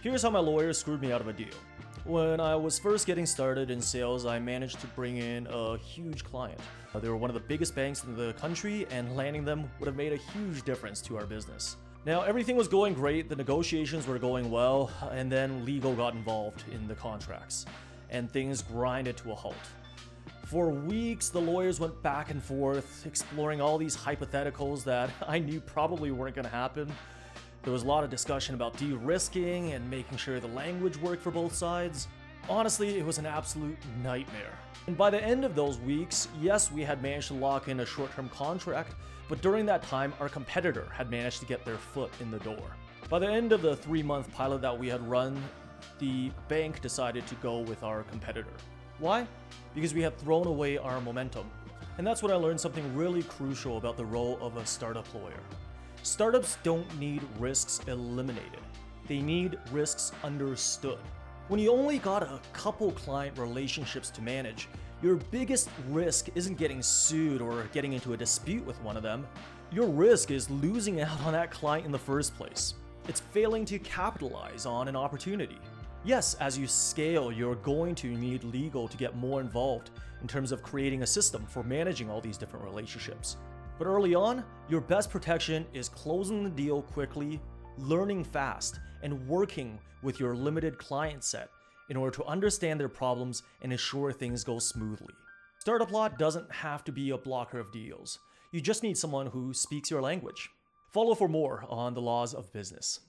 Here's how my lawyer screwed me out of a deal. When I was first getting started in sales, I managed to bring in a huge client. They were one of the biggest banks in the country, and landing them would have made a huge difference to our business. Now, everything was going great, the negotiations were going well, and then legal got involved in the contracts, and things grinded to a halt. For weeks, the lawyers went back and forth, exploring all these hypotheticals that I knew probably weren't going to happen. There was a lot of discussion about de-risking and making sure the language worked for both sides. Honestly, it was an absolute nightmare. And by the end of those weeks, yes, we had managed to lock in a short-term contract, but during that time, our competitor had managed to get their foot in the door. By the end of the 3-month pilot that we had run, the bank decided to go with our competitor. Why? Because we had thrown away our momentum. And that's when I learned something really crucial about the role of a startup lawyer. Startups don't need risks eliminated. They need risks understood. When you only got a couple client relationships to manage, your biggest risk isn't getting sued or getting into a dispute with one of them. Your risk is losing out on that client in the first place. It's failing to capitalize on an opportunity. Yes, as you scale, you're going to need legal to get more involved in terms of creating a system for managing all these different relationships. But early on, your best protection is closing the deal quickly, learning fast, and working with your limited client set in order to understand their problems and ensure things go smoothly. Startup Law doesn't have to be a blocker of deals. You just need someone who speaks your language. Follow for more on the laws of business.